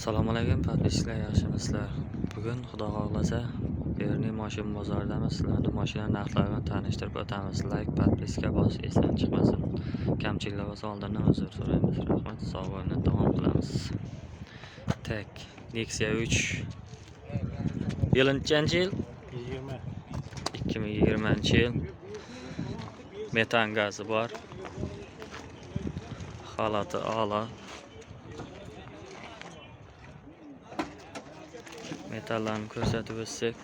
Assalomu alaykum podpischilar, yaxshimisizlar? Bugun xudo xohlasa Berni mashina bozoridamiz. Sizlarni mashina narxlari bilan tanishtirib o'tamiz. Like, podpiska bosish esdan chiqmasin. Kamchiliklar bo'lsa oldindan uzr so'raymiz. Rahmat. Sog' bo'lib davom qilamiz. Tak, Nexia 3 yil? 2020-yil. Metan gazi bor. Holati a'lo. Metallarni ko'rsatib o'tsak,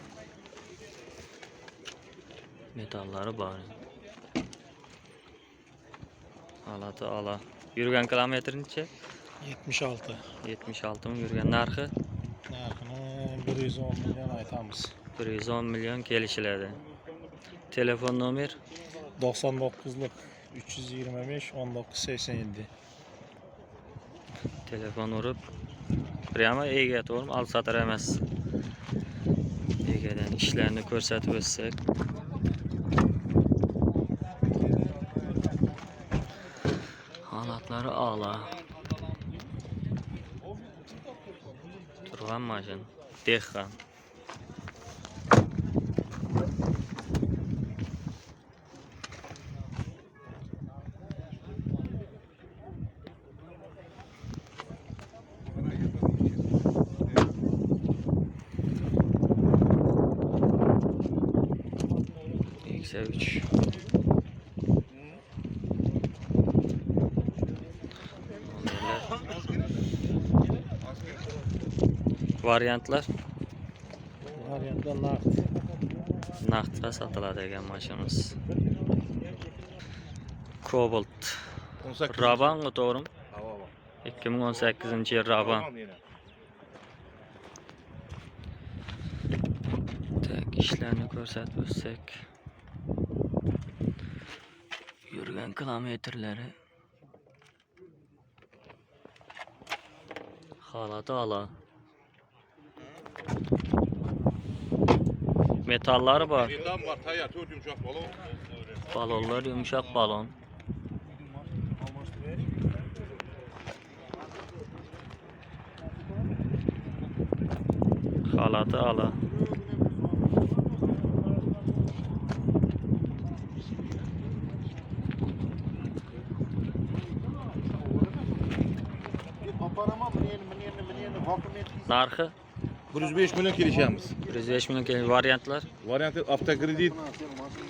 metallari bor. Holati a'lo. Yurgan kilometr necha? 76. 76 mi yurgan? Narxi? Narxini 110 million aytamiz. 110 million kelishiladi. Telefon nomer 99lik 325 1987. Telefon urib, prямо ega to'g'rimi? Al-satar emas. Egadan ishlarni ko'rsatib o'tsak. Holatlari a'lo. Turgan mashina. Dehqon. Nexia 3. Variantlar naqdda sotiladigan mashinamiz. Cobalt Raban to'g'rimi? 2018-yil Raban. Tak, ishlarni ko'rsatib o'tsak. Yurgan kilometrlari. Holati a'lo. Metallari bor. Balonlar yumshoq balon. Holati a'lo. Narxi 105 milyon kelishamiz. 105 million kelgan. Variantlar Variantı avtokredit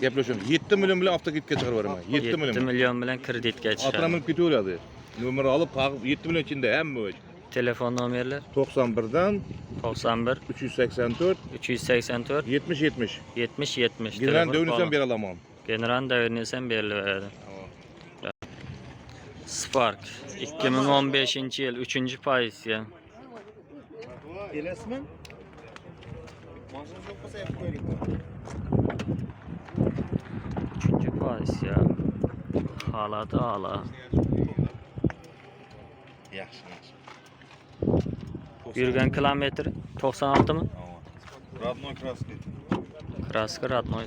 gaplashamiz. 7 milyon bilan avtokreditga chiqarib beraman. 7 milyon. 7 million bilan kreditga chiqadi. Atına minib ketaveradi. Nomer olib, pag'ib 7 milyon ichida hamma o'ch. Telefon nomerlar 91dan 91 384 384 70 70. 70 70. General dövnisem bera olaman. General dövnisem berilaveradi. Spark 2015-yil 3-pozitsiya. Kelasizmi? Mashina yo'q bo'lsa ham qo'ying. 3-pozitsiya. Holati a'lo. Yaxshi. Yurgan kilometr 96 mi? Родной краской. Kraska родной.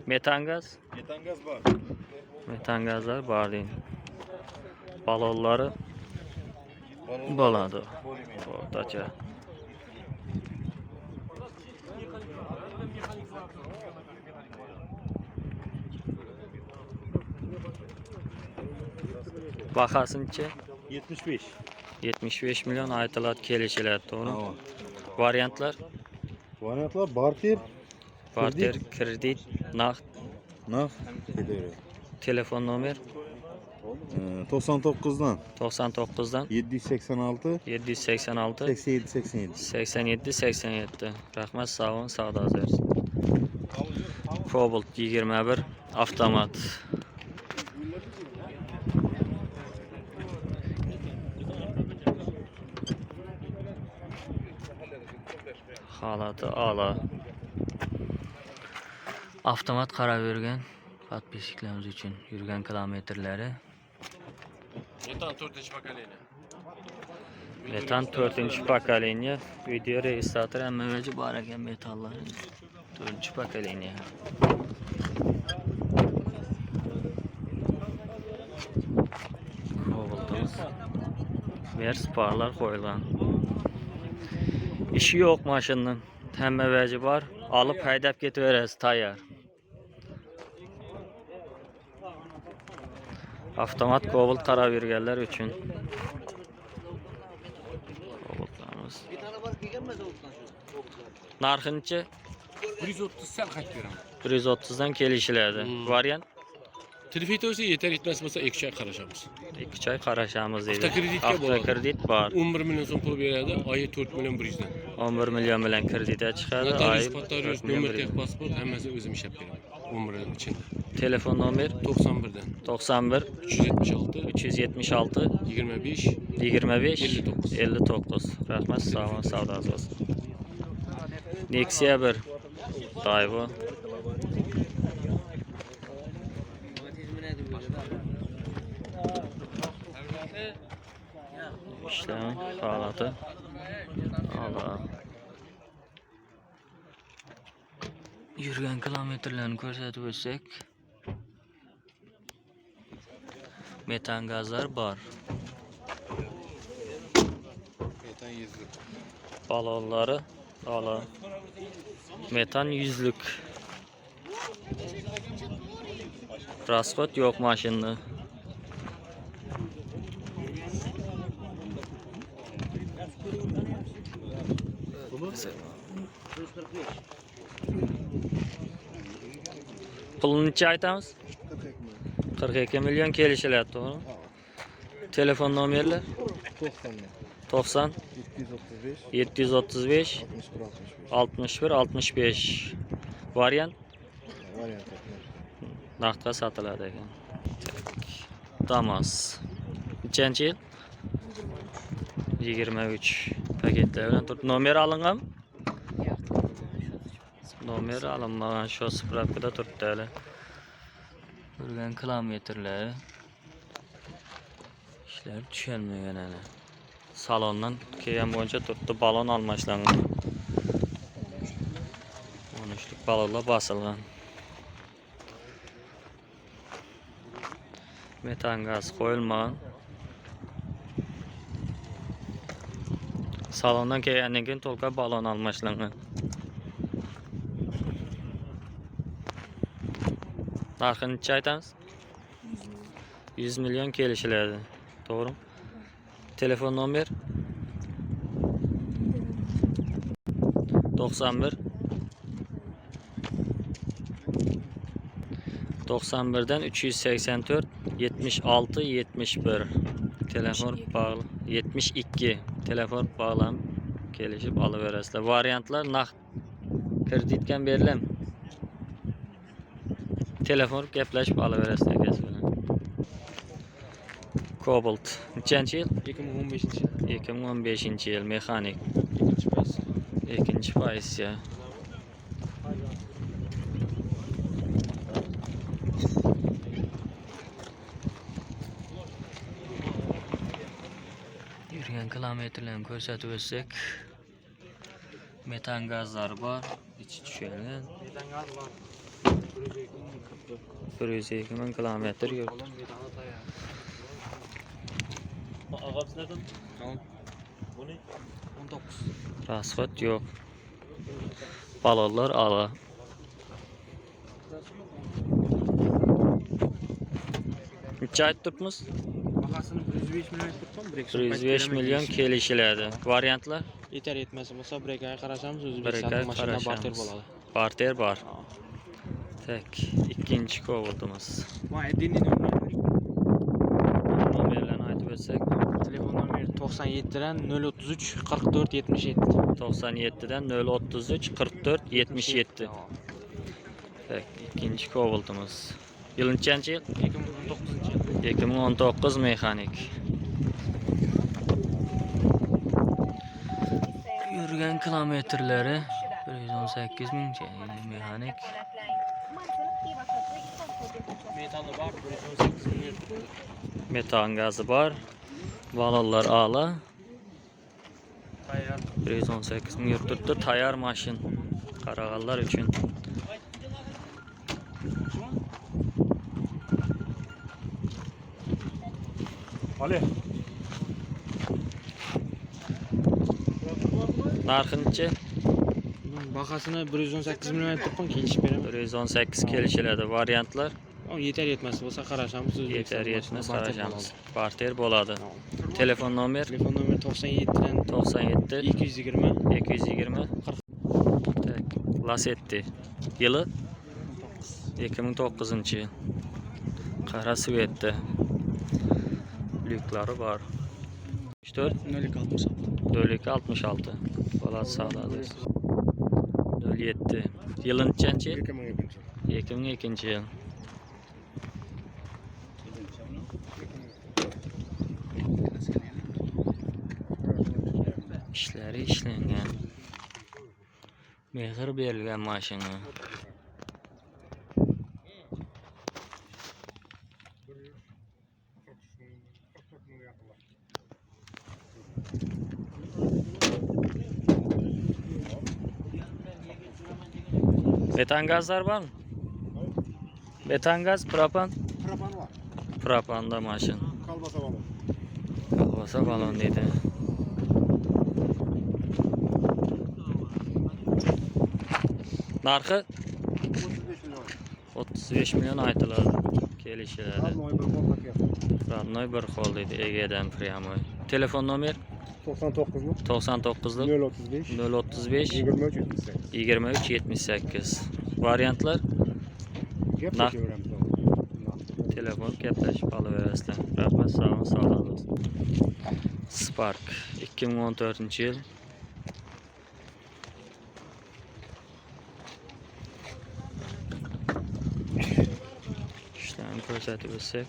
Metan gaz? Metan gaz bor. Metan gazlar bor deydi. Balonlari bo'ladi. O'rtacha. Bahosincha 75. 75 million aytiladi, kelishiladi, to'g'rimi? Variantlar Variantlar barter, kredit, naqd. Telefon nomer 99dan 99dan 786 786 87 87. 87 87. Rahmat, sog' olun, savdo bersin. Cobalt 21 avtomat. Holati a'lo. Avtomat qarab yurgan podpischilarimiz uchun yurgan kilometrlari. Metan 4-поколение. Metan 4-поколение. Video registrator hamma bor ekan metallari. 4-поколение. Cobalt'ımız. Mers parlar qo'yilgan. İşi yo'q mashinning. Hamma vaji bor. Olib haydab ketaverasiz tayyor. Avtomat Cobalt tarab yurganlar uchun. Cobaltlarimiz. Bir tane var gelmez olsan şu. Narxinchi 130 sal qaytib beraman. 130 dan kelishiladi. Variant Telefon olsa yeter yetmas bo'lsa 2 oy qarashamiz. 2 oy qarashamiz deydi. Avtokreditga bo'ladi. Avtokredit bor. 11 million so'm pul beradi, oyi 4 million 100 dan. 11 million bilan kreditga chiqadi. Notarius, Oy notarius, 4 million nomer, 100. tex pasport hammasi o'zim ishlab beraman. 11 yil ichida. Telefon nomer 91 dan 91 376 376 25 25 59. 59. Rahmat, sağ savdosi olsun. Nexia 1 Tayvo. İşlem holati. Allah. Yurgan kilometrlarni ko'rsatib o'tsak, metan gazlar bor. Metan 100'lük. Balonları ala. Metan 100'lük. Rasxod yo'q mashinada. Pulni necha aytamiz? 42 million kelishiladi, to'g'rimi? Telefon nomerlar 90 735 61 65. Variant naqdga sotiladi ekan. Damas. Nechanchi yil? 23 paketlar bilan turibdi. Nomer olingan? Nomer olinmagan, shu spravkada turibdi hali. Yurgan kilometrlari ishlar tushalmagan hali. Salondan kelgan bo'yicha turibdi, balon almashlangan. 13lik balonlar bosilgan. Metan gaz qo'yilmagan. Salondan kelgandan keyin to'liq balon almashlangan. Narxini necha aytamiz? 100 million kelishiladi. To'g'rimi? Telefon nomer 91 91 dan 384 76 71. Telefon bog'li 72. Telefon bog'lanib kelishib olaverasizlar. Variantlar naqd kreditga beriladi. Telefon gaplashib olaverasizlar gaz bilan. Cobalt. Nechanchi yil? 2015-yil. 2015 yil mexanik. Ikkinchi pozitsiya. Yurgan kilometrlarni ko'rsatib o'tsak, metan gazlari bor, ichi tushalgan. Metan gaz var. 102 ming kilometr yurdi. Ağabeylerden? Tamam. Bu ne? 19. Rasxod yo'q. Balonlar ala. Necha aytib turibmiz? Bahasını 105 milyon tuttum. 105 million kelishiladi. Variantlar? Yeter yetmez. Mesela brekaya qarashamiz, Bir O'zbekistonda aka mashina barter qarashamiz. bo'ladi. Barter bor. Tak, ikkinchi Cobaltimiz. Vay, dinleyin. Nomerlarni aytib o'tsak, Telefon nomeri 97 dan 033 44 77. 97 dan 033 44 77. Tak, ikkinchi Cobaltimiz. Yil nechanchi yil? 2019 yıl. 2019 mexanik. Yurgan kilometrlari 118 ming mexanik. Metalı var. 118 milyon. Metan gazı bor. Balonlar ala. Tayyor. 118 ming turibdi. Tayyor mashin. Qarag'anlar uchun. Ali. Narxi-chi? Bahasini 118 million aytibman, kelishib beraman. 118 kelishiladi. Variantlar O yetar yetmas bo'lsa qarashamiz. yetar yetmas qarashamiz. Barter bo'ladi. Telefon nomer Telefon nomeri 97 dan 97 220 220 Tak, Lasetti. Yili 2009-yil. Qara svetda. Lyuklari bor. 4 66. Bo'ladi savdoda. 07. Yilinchanchi? 2002-yil. Ishlari ishlangan. Mehr berilgan mashina. Metan gazlar bormi? Metan gaz, propan? Propan var. Propanda mashin. Kalbasa balon. Kalbasa balon deydi. Narxi 35 milyon. 35 million aytiladi. Kelishiladi. Radnoy bir bol paket. Radnoy bir xol deydi, Egedan pryamoy. Telefon nomer 99 mu? 99 035 035 23 78. 23 78. Variantlar Gaplashaveramiz. telefon gaplashib olaverasizlar. Rahmat, sog' olun. Spark 2014-yil. İşlerini ko'rsatib o'tsak.